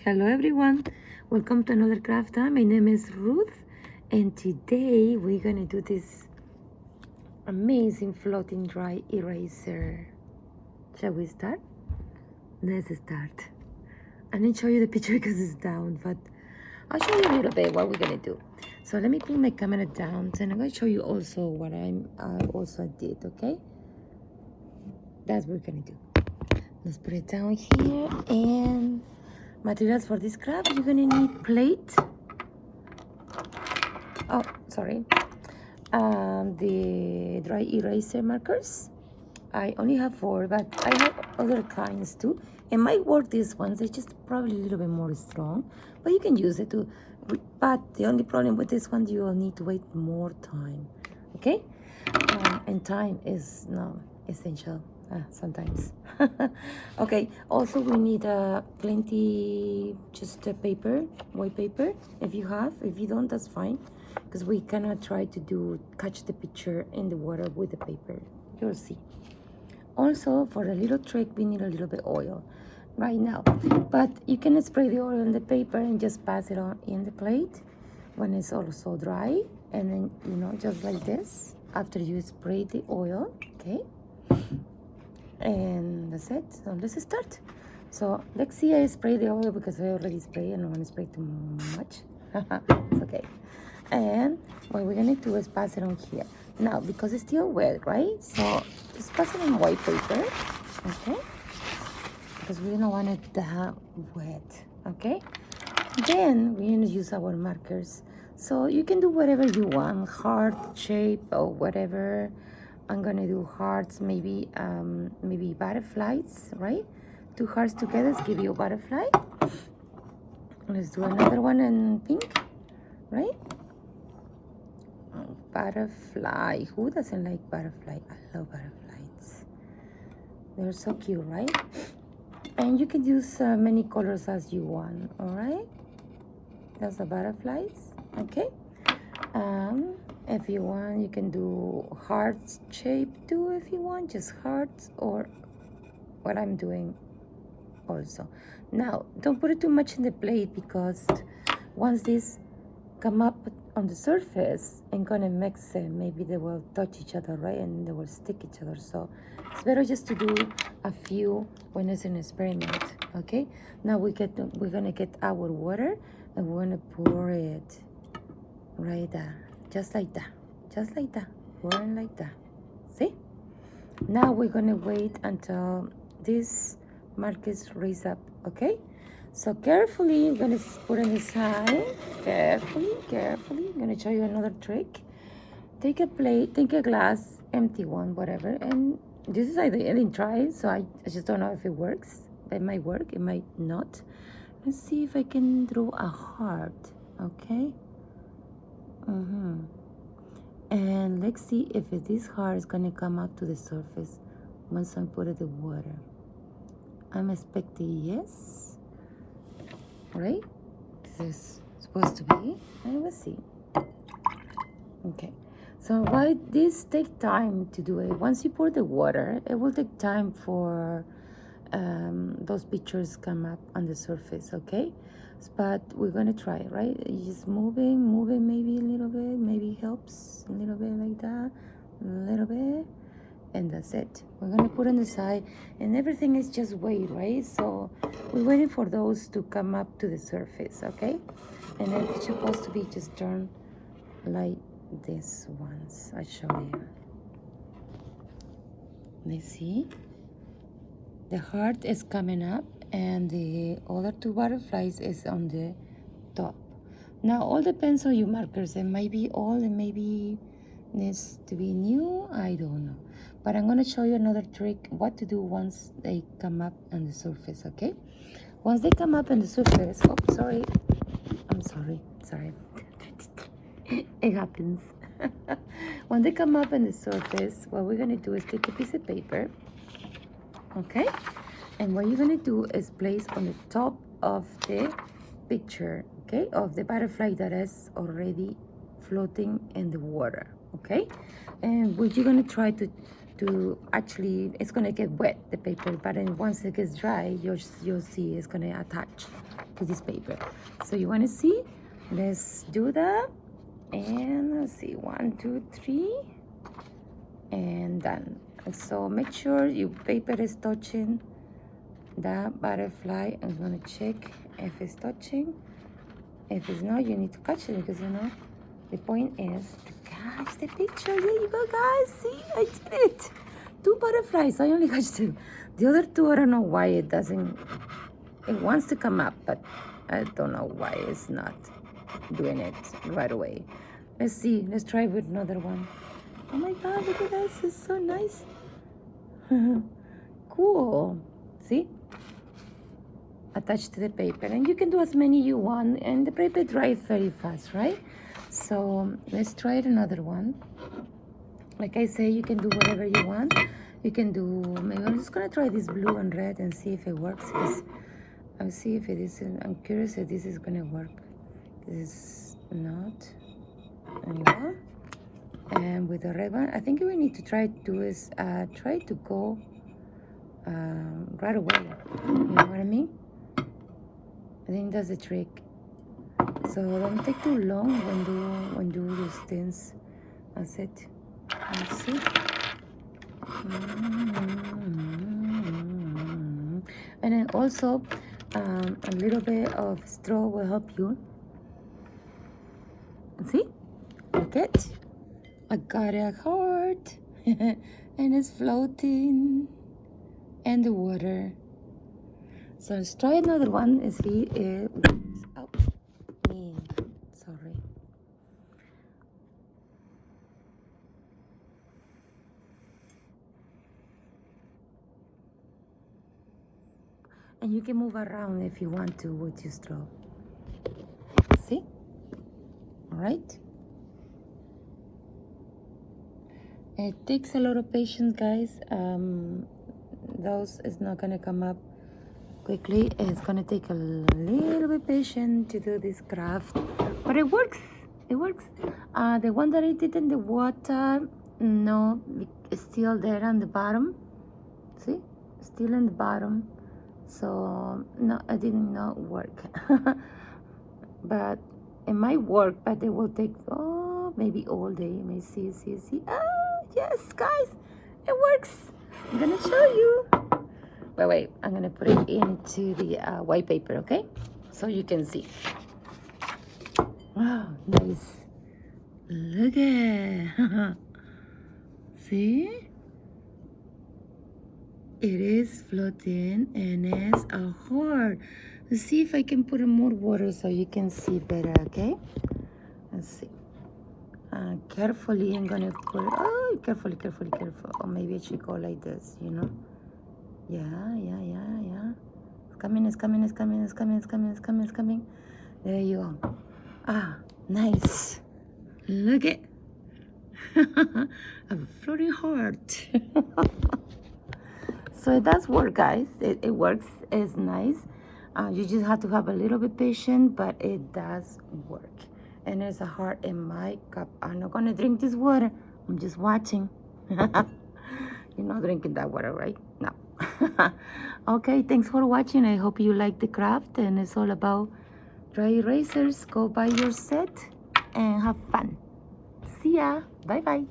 Hello everyone, welcome to another craft time. My name is Ruth and today we're gonna do this amazing floating dry eraser. Shall we start? Let's start. I didn't show you the picture because it's down, but I'll show you a little bit what we're gonna do. So let me put my camera down and I'm gonna show you also what I also did, okay? That's what we're gonna do. Let's put it down here. And materials for this craft, you're gonna need plate. Oh, sorry. The dry eraser markers. I only have 4, but I have other kinds too. It might work these ones. They're just probably a little bit more strong, but you can use it too. But the only problem with this one, you will need to wait more time. Okay? And time is not essential sometimes. Okay, also we need plenty just paper, white paper, if you have. If you don't, that's fine, because we cannot try to catch the picture in the water with the paper. You'll see. Also, for a little trick, we need a little bit oil right now, but you can spray the oil on the paper and just pass it on in the plate when it's also dry, and then, you know, just like this, after you spray the oil. Okay, and that's it. So let's start. So let's see, I spray the oil because I already sprayed and I don't want to spray too much. It's okay. And what we're gonna do is pass it on here now, because it's still wet, right? So just pass it on white paper, okay, because we don't want it that wet. Okay, then we're gonna use our markers. So you can do whatever you want, heart shape or whatever. I'm gonna do hearts, maybe butterflies, right? 2 hearts together give you a butterfly. Let's do another one in pink, right? Butterfly. Who doesn't like butterfly? I love butterflies. They're so cute, right? And you can use many colors as you want. All right, that's the butterflies. Okay. If you want, you can do heart shape too. If you want, just hearts, or what I'm doing also. Now, don't put it too much in the plate, because once this come up on the surface and gonna mix it, maybe they will touch each other, right? And they will stick each other. So it's better just to do a few when it's an experiment. Okay, now we're gonna get our water and we're gonna pour it right there, just like that, pouring like that. See? Now we're gonna wait until this markers raise up. Okay, so carefully, I'm gonna put it aside. Carefully. I'm gonna show you another trick. Take a plate, take a glass, empty one, whatever. And this is, I didn't try, so I just don't know if it works. It might work, it might not. Let's see if I can draw a heart. Okay. And let's see if this heart is gonna come up to the surface once I put it in the water. I'm expecting yes. Right? This is supposed to be, and we'll see. Okay, so why this take time to do it? Once you pour the water, it will take time for those pictures come up on the surface. Okay, but we're gonna try, right? Just moving maybe a little bit, maybe helps a little bit, like that, a little bit, and that's it. We're gonna put on the side, and everything is just weight, right? So we're waiting for those to come up to the surface. Okay, and then it's supposed to be just turned like this once. I show you. Let's see, the heart is coming up and the other 2 butterflies is on the top. Now all depends on your markers. It might be old, it maybe needs to be new, I don't know, but I'm going to show you another trick what to do once they come up on the surface. Okay, once they come up on the surface, oh sorry, I'm sorry it happens. When they come up on the surface, what we're going to do is take a piece of paper, okay, and what you're going to do is place on the top of the picture, okay, of the butterfly that is already floating in the water. Okay, and what you're going to try to to actually, it's gonna get wet, the paper, but then once it gets dry, you'll see it's gonna attach to this paper. So you wanna see? Let's do that. And let's see, 1, 2, 3, and done. So make sure your paper is touching the butterfly. I'm gonna check if it's touching. If it's not, you need to catch it, because you know the point is to catch the picture. There you go, guys. See, I did it. 2 butterflies. I only catch 2. The other 2, I don't know why it doesn't. It wants to come up, but I don't know why it's not doing it right away. Let's see. Let's try with another one. Oh my God! Look at this. It's so nice. Cool. See? Attached to the paper, and you can do as many you want, and the paper dries very fast, right? So let's try another one. Like I say, you can do whatever you want. You can do, maybe I'm just gonna try this blue and red and see if it works, because I'll see if it is. I'm curious if this is gonna work. This is not. There you go. And with the red one, I think we need to try to do is try to go right away. You know what I mean? I think that's the trick. So don't take too long when do these things. That's it. Let's see. And then also a little bit of straw will help you. See? Look it. I got a heart. And it's floating in the water. So let's try another one and see if oh, sorry. And you can move around if you want to with your straw. See? All right. It takes a lot of patience, guys. Those is not gonna come up quickly. It's gonna take a little bit patience to do this craft, but it works. It works. The one that I did in the water, no, it's still there on the bottom. See, still in the bottom. So no, it did not work. But it might work, but it will take maybe all day. You may see. Yes, guys, it works. I'm gonna show you. Wait, I'm gonna put it into the white paper, okay? So you can see. Wow, nice. Look at see? It is floating and it's a heart. Let's see if I can put in more water so you can see better, okay? Let's see. Carefully, I'm gonna put it. Carefully. Or maybe it should go like this, you know? Yeah. It's coming. There you go. Nice. Look at a floating heart. So it does work, guys. It works. It's nice. You just have to have a little bit patience, but it does work. And there's a heart in my cup. I'm not gonna drink this water. I'm just watching. You're not drinking that water, right? No. Okay, thanks for watching. I hope you like the craft, and it's all about dry erasers. Go buy your set and have fun. See ya. Bye-bye.